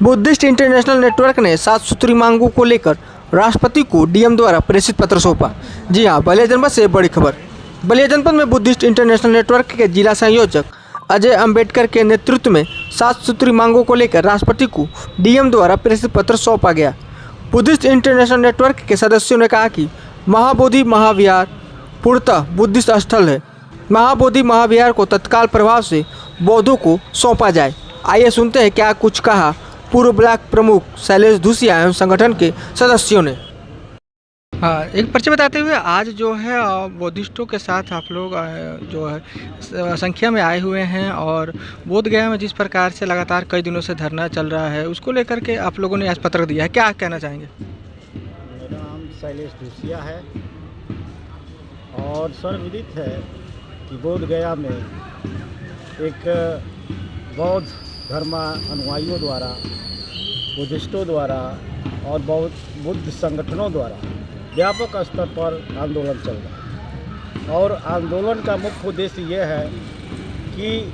Buddhist international network ने 7 सूत्री मांगों को लेकर राष्ट्रपति को डीएम द्वारा प्रेषित पत्र सौंपा। जी हां, बलिया जनपद से बड़ी खबर। बलिया जनपद में बुद्धिस्ट इंटरनेशनल नेटवर्क के जिला संयोजक अजय अंबेडकर के नेतृत्व में 7 सूत्री मांगों को लेकर राष्ट्रपति को डीएम द्वारा प्रेषित पत्र सौंपा गया। बुद्धिस्ट इंटरनेशनल नेटवर्क के सदस्यों ने कहा कि महाबोधि महाविहार पूर्णतः बुद्धिस्ट स्थल है। महाबोधि महाविहार को तत्काल प्रभाव से बौद्धों को सौंपा जाए। आइए सुनते हैं क्या कुछ कहा पूर्व ब्लॉक प्रमुख शैलेश धूसिया एवं संगठन के सदस्यों ने। हाँ, एक परिचय बताते हुए आज जो है बौद्धिस्टों के साथ आप लोग जो है संख्या में आए हुए हैं और बोध गया में जिस प्रकार से लगातार कई दिनों से धरना चल रहा है उसको लेकर के आप लोगों ने आज पत्र दिया है, क्या कहना चाहेंगे? मेरा नाम शैलेश धूसिया है और सर्वविदित है कि बोध गया में एक बौद्ध धर्म अनुयायियों द्वारा, बुद्धिस्टों द्वारा और बुद्ध संगठनों द्वारा व्यापक स्तर पर आंदोलन चल रहा है। और आंदोलन का मुख्य उद्देश्य यह है कि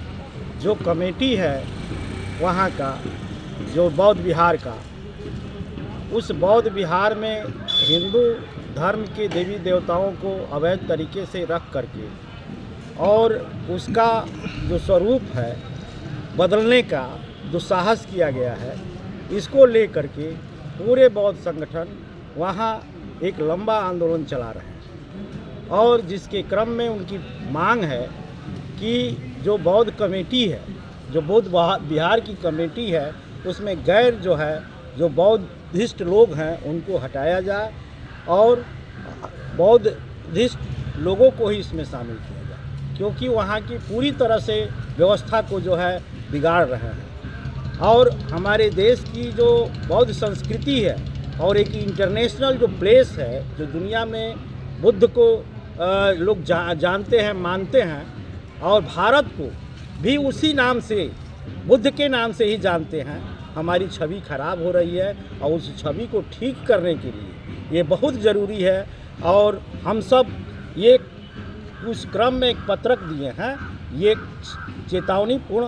जो कमेटी है वहाँ का, जो बौद्ध विहार का, उस बौद्ध विहार में हिंदू धर्म के देवी देवताओं को अवैध तरीके से रख करके और उसका जो स्वरूप है बदलने का जो साहस किया गया है, इसको लेकर के पूरे बौद्ध संगठन वहाँ एक लंबा आंदोलन चला रहे हैं। और जिसके क्रम में उनकी मांग है कि जो बौद्ध कमेटी है, जो बौद्ध विहार की कमेटी है, उसमें गैर जो है जो बौद्धिस्ट लोग हैं उनको हटाया जाए और बौद्धिस्ट लोगों को ही इसमें शामिल किया जाए, क्योंकि वहाँ की पूरी तरह से व्यवस्था को जो है बिगाड़ रहे हैं। और हमारे देश की जो बौद्ध संस्कृति है और एक इंटरनेशनल जो प्लेस है, जो दुनिया में बुद्ध को लोग जानते हैं, मानते हैं, और भारत को भी उसी नाम से, बुद्ध के नाम से ही जानते हैं, हमारी छवि खराब हो रही है और उस छवि को ठीक करने के लिए ये बहुत ज़रूरी है। और हम सब ये उस क्रम में एक पत्रक दिए हैं। ये चेतावनीपूर्ण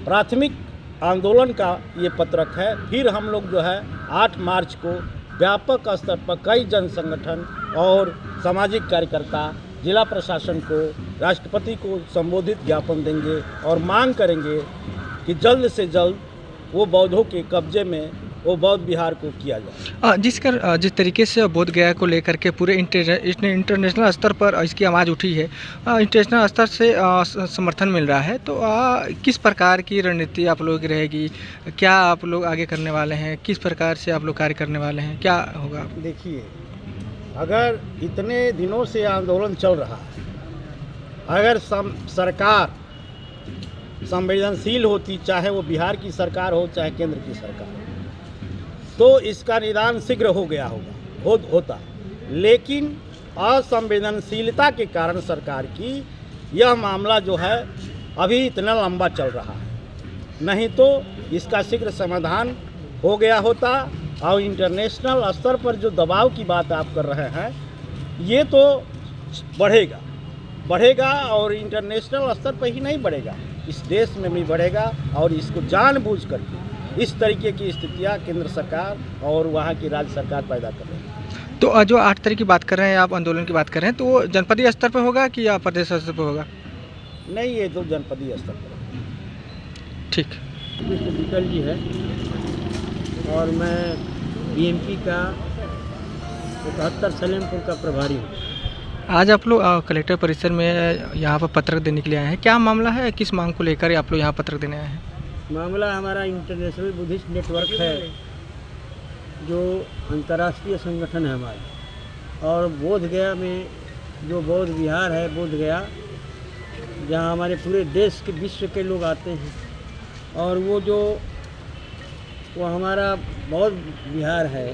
प्राथमिक आंदोलन का ये पत्रक है। फिर हम लोग जो है 8 मार्च को व्यापक स्तर पर कई जन संगठन और सामाजिक कार्यकर्ता जिला प्रशासन को, राष्ट्रपति को संबोधित ज्ञापन देंगे और मांग करेंगे कि जल्द से जल्द वो बौद्धों के कब्जे में वो बौद्ध विहार को किया जाए। जिस तरीके से बोध गया को लेकर के पूरे इंटरनेशनल स्तर पर इसकी आवाज़ उठी है, इंटरनेशनल स्तर से समर्थन मिल रहा है, तो किस प्रकार की रणनीति आप लोगों की रहेगी? क्या आप लोग आगे करने वाले हैं? किस प्रकार से आप लोग कार्य करने वाले हैं? क्या होगा? देखिए, अगर इतने दिनों से आंदोलन चल रहा है, अगर सरकार संवेदनशील होती, चाहे वो बिहार की सरकार हो चाहे केंद्र की सरकार, तो इसका निदान शीघ्र हो गया होता। लेकिन असंवेदनशीलता के कारण सरकार की यह मामला जो है अभी इतना लंबा चल रहा है। नहीं तो इसका शीघ्र समाधान हो गया होता। और इंटरनेशनल स्तर पर जो दबाव की बात आप कर रहे हैं, ये तो बढ़ेगा और इंटरनेशनल स्तर पर ही नहीं बढ़ेगा, इस देश में भी बढ़ेगा। और इसको जानबूझ करके इस तरीके की स्थितियां केंद्र सरकार और वहाँ की राज्य सरकार पैदा कर रही है। तो जो 8 तारीख की बात कर रहे हैं आप, आंदोलन की बात कर रहे हैं, तो वो जनपदीय स्तर पर होगा कि या प्रदेश स्तर पर होगा? नहीं, ये तो जनपदीय स्तर पर। ठीक। मिस्टर विकल जी है और मैं बीएमपी का 71 सलेमपुर का प्रभारी हूँ। आज आप लोग कलेक्टर परिसर में यहाँ पर पत्रक देने के लिए आए हैं, क्या मामला है? किस मांग को लेकर आप लोग यहाँ पत्रक देने आए हैं? मामला हमारा इंटरनेशनल बुद्धिस्ट नेटवर्क है, जो अंतर्राष्ट्रीय संगठन है हमारा। और बोध गया में जो बौद्ध विहार है, बोध गया, जहाँ हमारे पूरे देश के, विश्व के लोग आते हैं, और वो हमारा बौद्ध विहार है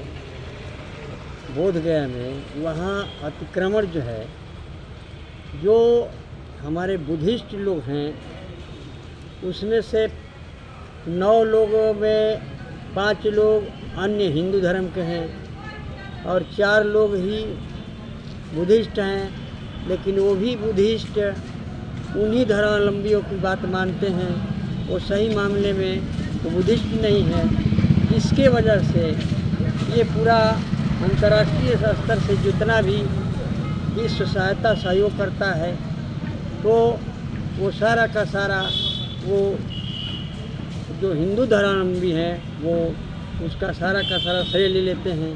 बोध गया में, वहाँ अतिक्रमण जो है, जो हमारे बुद्धिस्ट लोग हैं उसमें से 9 लोगों में 5 लोग अन्य हिंदू धर्म के हैं और 4 लोग ही बुद्धिस्ट हैं। लेकिन वो भी बुद्धिस्ट उन्हीं धर्मावलंबियों की बात मानते हैं, वो सही मामले में वो बुद्धिस्ट नहीं है। जिसके वजह से ये पूरा अंतर्राष्ट्रीय स्तर से जितना भी विश्व सहायता सहयोग करता है तो वो सारा का सारा वो जो हिंदू धर्मावलंबी हैं वो उसका सारा का सारा श्रेय ले लेते हैं,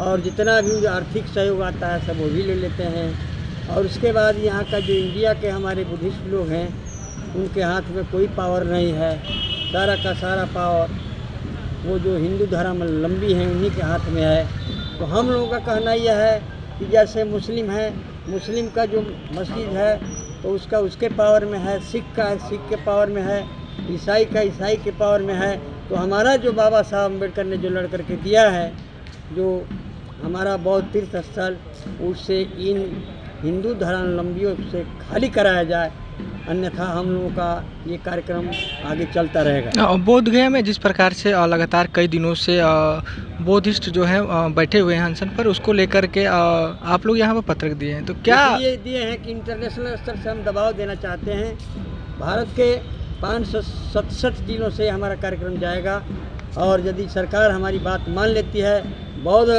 और जितना भी आर्थिक सहयोग आता है सब वो भी ले लेते हैं। और उसके बाद यहाँ का जो इंडिया के हमारे बुद्धिस्ट लोग हैं उनके हाथ में कोई पावर नहीं है, सारा का सारा पावर वो जो हिंदू धर्मावलंबी हैं उन्हीं के हाथ में है। तो हम लोगों का कहना यह है कि जैसे मुस्लिम है, मुस्लिम का जो मस्जिद है तो उसका उसके पावर में है, सिख का है सिख के पावर में है, ईसाई का ईसाई के पावर में है। तो हमारा जो बाबा साहब अम्बेडकर ने जो लड़ करके दिया है, जो हमारा बौद्ध तीर्थ स्थल, उससे इन हिंदू धर्मावलंबियों से खाली कराया जाए, अन्यथा हम लोगों का ये कार्यक्रम आगे चलता रहेगा। बोध गया में जिस प्रकार से लगातार कई दिनों से बौद्धिस्ट जो हैं बैठे हुए हैं अनशन पर, उसको लेकर के आप लोग यहाँ पर पत्रक दिए हैं, तो क्या ये दिए हैं कि इंटरनेशनल स्तर से हम दबाव देना चाहते हैं। भारत के 567 जिलों से हमारा कार्यक्रम जाएगा, और यदि सरकार हमारी बात मान लेती है, बौद्ध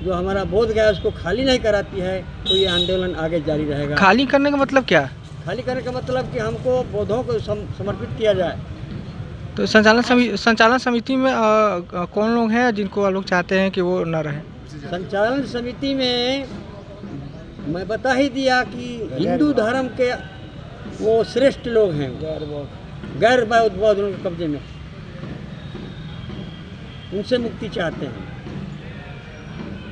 जो हमारा बोध गया उसको खाली नहीं कराती है, तो ये आंदोलन आगे जारी रहेगा। खाली करने का मतलब क्या? खाली करने का मतलब कि हमको बौद्धों को समर्पित किया जाए। तो संचालन समिति में कौन लोग हैं जिनको आप लोग चाहते हैं कि वो न रहें? संचालन समिति में मैं बता ही दिया कि हिंदू धर्म के वो श्रेष्ठ लोग हैं, गैर बौद्ध के कब्जे में, उनसे मुक्ति चाहते हैं।